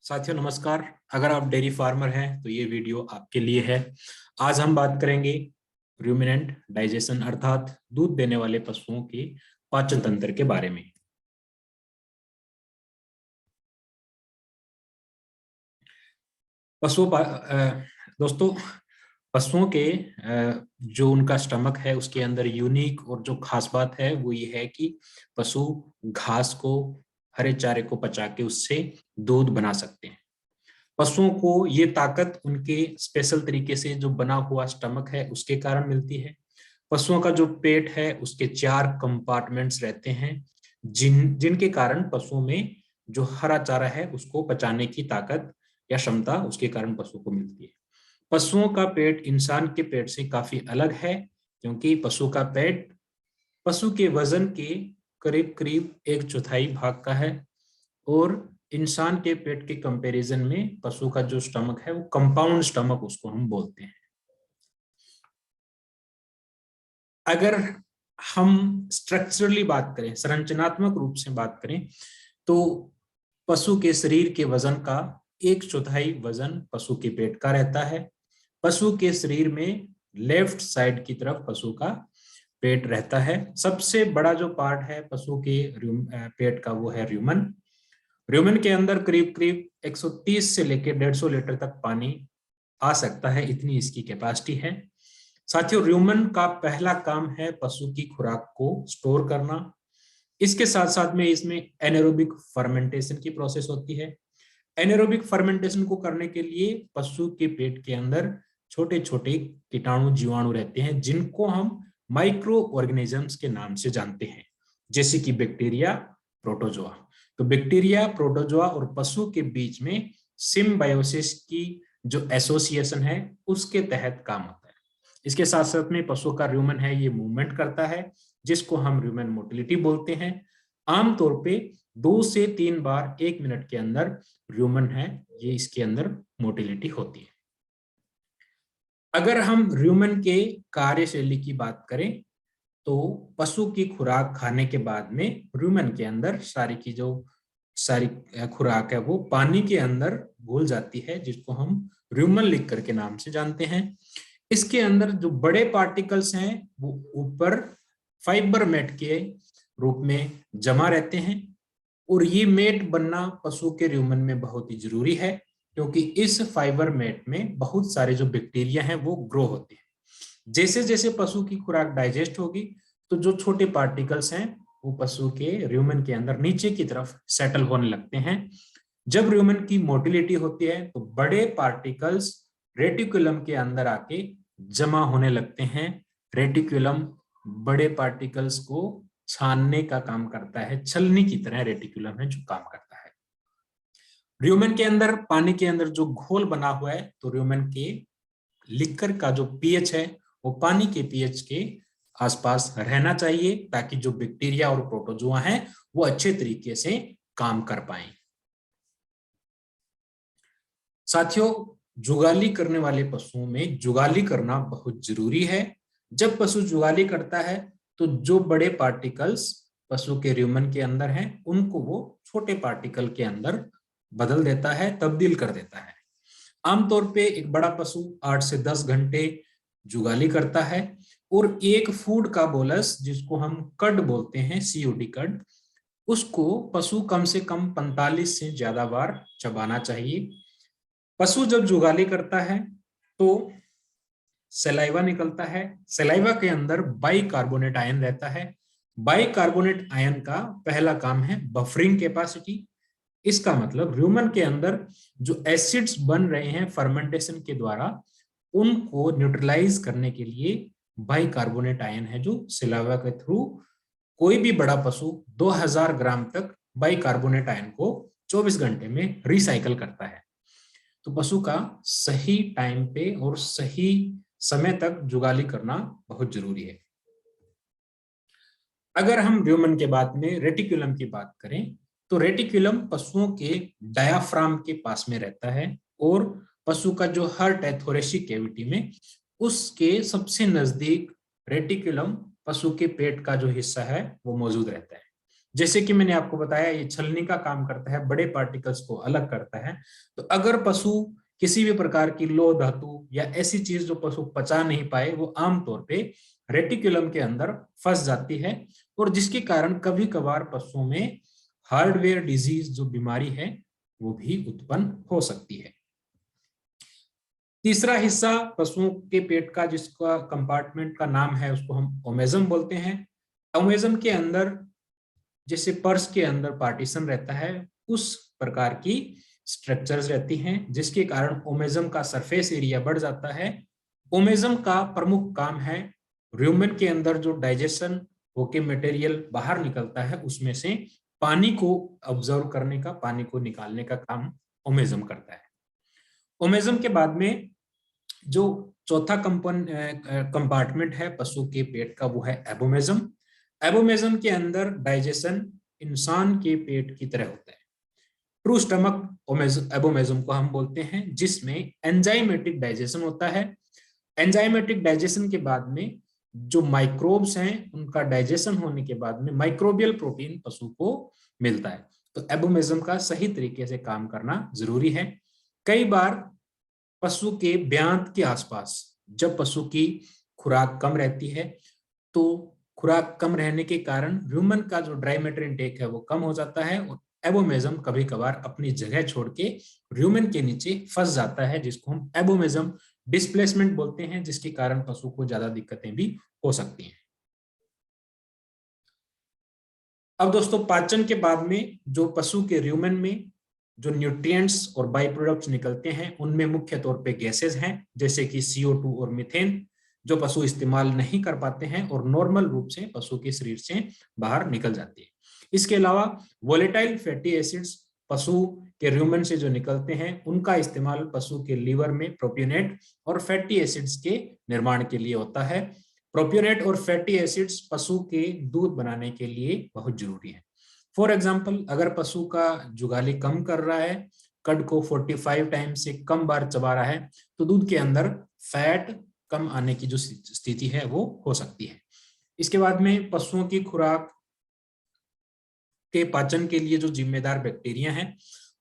साथियों नमस्कार। अगर आप डेयरी फार्मर हैं तो ये वीडियो आपके लिए है। आज हम बात करेंगे रूमिनेंट डाइजेशन अर्थात दूध देने वाले पशुओं के पाचन तंत्र के बारे में। दोस्तों, पशुओं के जो उनका स्टमक है उसके अंदर यूनिक और जो खास बात है वो ये है कि पशु घास को, हरे चारे को पचा के उससे दूध बना सकते हैं। पशुओं को ये ताकत उनके स्पेशल तरीके से जो बना हुआ स्टमक है उसके कारण मिलती है। पशुओं का जो पेट है उसके 4 कंपार्टमेंट्स रहते हैं जिनके कारण पशुओं में जो हरा चारा है उसको पचाने की ताकत या क्षमता उसके कारण पशु को मिलती है। पशुओं का पेट इंसान के पेट से काफी अलग है क्योंकि पशु का पेट पशु के वजन के करीब करीब 1/4 भाग का है और इंसान के पेट के कंपैरिजन में पशु का जो स्टमक है वो कंपाउंड स्टमक उसको हम बोलते हैं। अगर हम स्ट्रक्चरली बात करें, संरचनात्मक रूप से बात करें, तो पशु के शरीर के वजन का 1/4 वजन पशु के पेट का रहता है। पशु के शरीर में लेफ्ट साइड की तरफ पशु का पेट रहता है। सबसे बड़ा जो पार्ट है पशु के पेट का वो है र्यूमन। र्यूमन के अंदर करीब करीब 130 से लेकर 150 लीटर तक पानी आ सकता है, इतनी इसकी कैपेसिटी है। साथियों, र्यूमन का पहला काम है पशु की खुराक को स्टोर करना। इसके साथ साथ में इसमें एनारोबिक फर्मेंटेशन की प्रोसेस होती है। एनारोबिक फर्मेंटेशन को करने के लिए पशु के पेट के अंदर छोटे छोटे कीटाणु जीवाणु रहते हैं जिनको हम माइक्रो ऑर्गेनिजम्स के नाम से जानते हैं, जैसे कि बैक्टीरिया, प्रोटोजोआ। तो बैक्टीरिया, प्रोटोजोआ और पशु के बीच में सिम्बायोसिस की जो एसोसिएशन है उसके तहत काम होता है। इसके साथ साथ में पशु का र्यूमन है ये मूवमेंट करता है जिसको हम र्यूमन मोटिलिटी बोलते हैं। आमतौर पे 2 से 3 बार 1 मिनट के अंदर र्यूमन है ये इसके अंदर मोटिलिटी होती है। अगर हम र्यूमन के कार्यशैली की बात करें तो पशु की खुराक खाने के बाद में र्यूमन के अंदर सारी खुराक है वो पानी के अंदर घुल जाती है, जिसको हम र्यूमन लिक्कर के नाम से जानते हैं। इसके अंदर जो बड़े पार्टिकल्स हैं वो ऊपर फाइबर मेट के रूप में जमा रहते हैं और ये मेट बनना पशु के र्यूमन में बहुत ही जरूरी है क्योंकि इस फाइबर मेट में बहुत सारे जो बैक्टीरिया हैं वो ग्रो होते हैं। जैसे जैसे पशु की खुराक डाइजेस्ट होगी तो जो छोटे पार्टिकल्स हैं वो पशु के र्यूमन के अंदर नीचे की तरफ सेटल होने लगते हैं। जब र्यूमन की मोटिलिटी होती है तो बड़े पार्टिकल्स रेटिकुलम के अंदर आके जमा होने लगते हैं। रेटिकुलम बड़े पार्टिकल्स को छानने का काम करता है, छलनी की तरह रेटिकुलम है जो काम करता है। र्यूमन के अंदर पानी के अंदर जो घोल बना हुआ है तो र्यूमन के लिक्कर का जो पीएच है वो पानी के पीएच के आसपास रहना चाहिए ताकि जो बैक्टीरिया और प्रोटोजोआ हैं वो अच्छे तरीके से काम कर पाएं। साथियों, जुगाली करने वाले पशुओं में जुगाली करना बहुत जरूरी है। जब पशु जुगाली करता है तो जो बड़े पार्टिकल्स पशु के र्यूमन के अंदर हैं उनको वो छोटे पार्टिकल के अंदर बदल देता है, तब्दील कर देता है। आमतौर पे एक बड़ा पशु 8 से 10 घंटे जुगाली करता है और एक फूड का बोलस जिसको हम कड बोलते हैं, सीओडी कड, उसको पशु कम से कम 45 से ज्यादा बार चबाना चाहिए। पशु जब जुगाली करता है तो सलाइवा निकलता है। सलाइवा के अंदर बाइकार्बोनेट आयन रहता है। बाइकार्बोनेट आयन का पहला काम है बफरिंग कैपेसिटी। इसका मतलब र्यूमन के अंदर जो एसिड्स बन रहे हैं फर्मेंटेशन के द्वारा उनको न्यूट्रलाइज करने के लिए बाइकार्बोनेट आयन है जो सलाइवा के थ्रू कोई भी बड़ा पशु 2000 ग्राम तक बाइकार्बोनेट आयन को 24 घंटे में रिसाइकल करता है। तो पशु का सही टाइम पे और सही समय तक जुगाली करना बहुत जरूरी है। अगर हम र्यूमन के बाद में रेटिकुलम की बात करें तो रेटिकुलम पशुओं के डायाफ्राम के पास में रहता है और पशु का जो हार्ट है थोरेसिक कैविटी में उसके सबसे नजदीक रेटिकुलम पशु के पेट का जो हिस्सा है वो मौजूद रहता है। जैसे कि मैंने आपको बताया ये छलनी का काम करता है, बड़े पार्टिकल्स को अलग करता है। तो अगर पशु किसी भी प्रकार की लोह धातु या ऐसी चीज जो पशु पचा नहीं पाए, वो आमतौर पे रेटिकुलम के अंदर फंस जाती है, और जिसके कारण कभी कभार पशुओं में हार्डवेयर डिजीज जो बीमारी है वो भी उत्पन्न हो सकती है। तीसरा हिस्सा पशुओं के पेट का, जिसका कंपार्टमेंट का नाम है, उसको हम ओमेजम बोलते हैं। ओमेजम के अंदर जैसे पर्स के अंदर पार्टीशन रहता है, उस प्रकार की स्ट्रक्चर्स रहती हैं, जिसके कारण ओमेजम का सरफेस एरिया बढ़ जाता है। ओमेजम का प्रमुख काम है र्यूमेन के अंदर जो डाइजेशन होके मटेरियल बाहर निकलता है, उसमें से पानी को ऑब्जर्व करने का, पानी को निकालने का काम ओमेजम करता है। ओमेजम के बाद में जो चौथा कंपार्टमेंट है पशु के पेट का, वो है एबोमेजम। एबोमेजम के अंदर डाइजेशन इंसान के पेट की तरह होता है। ट्रू स्टमक एबोमेजम को हम बोलते हैं, जिसमें एंजाइमेटिक डाइजेशन होता है। एंजाइमेटिक डाइजेशन के बाद में जो माइक्रोब्स हैं, उनका डाइजेशन होने के बाद में माइक्रोबियल प्रोटीन पशु को मिलता है। तो एबोमेजम का सही तरीके से काम करना जरूरी है। कई बार पशु के ब्यांत के आसपास जब पशु की खुराक कम रहती है, तो खुराक कम रहने के कारण ह्यूमन का जो ड्राई मैटर इनटेक है वो कम हो जाता है, और एबोमेजम कभी कभार अपनी जगह छोड़ के ह्यूमन के नीचे फंस जाता है, जिसको हम एबोमेजम डिस्प्लेसमेंट बोलते हैं, जिसके कारण पशु को ज्यादा दिक्कतें भी हो सकती हैं। अब दोस्तों, पाचन के बाद में जो पशु के ह्यूमन में जो न्यूट्रिएंट्स और बाई प्रोडक्ट्स निकलते हैं, उनमें मुख्य तौर पे गैसेस हैं, जैसे कि CO2 और मीथेन, जो पशु इस्तेमाल नहीं कर पाते हैं और नॉर्मल रूप से पशु के शरीर से बाहर निकल जाती है। इसके अलावा वोलेटाइल फैटी एसिड्स पशु के र्यूमेन से जो निकलते हैं, उनका इस्तेमाल पशु के लीवर में प्रोपियोनेट और फैटी एसिड्स के निर्माण के लिए होता है। प्रोपियोनेट और फैटी एसिड्स पशु के दूध बनाने के लिए बहुत जरूरी है। फॉर एग्जाम्पल, अगर पशु का जुगाली कम कर रहा है, कड को 45 टाइम से कम बार चबा रहा है, तो दूध के अंदर फैट कम आने की जो स्थिति है वो हो सकती है। इसके बाद में पशुओं की खुराक के पाचन के लिए जो जिम्मेदार बैक्टीरिया हैं,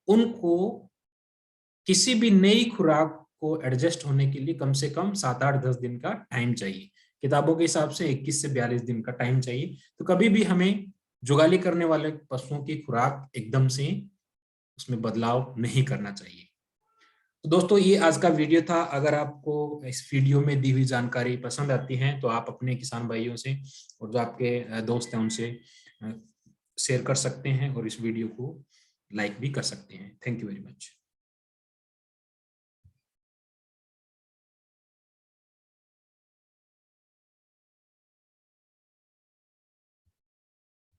उनको किसी भी नई खुराक को एडजस्ट होने के लिए कम से कम 7-8-10 दिन का टाइम चाहिए। किताबों के हिसाब से 21 से 42 दिन का टाइम चाहिए। तो कभी भी हमें जुगाली करने वाले पशुओं की खुराक एकदम से उसमें बदलाव नहीं करना चाहिए। तो दोस्तों, ये आज का वीडियो था। अगर आपको इस वीडियो में दी हुई जानकारी पसंद आती है, तो आप अपने किसान भाइयों से और जो आपके दोस्त हैं उनसे शेयर कर सकते हैं, और इस वीडियो को लाइक भी कर सकते हैं। Thank you very much.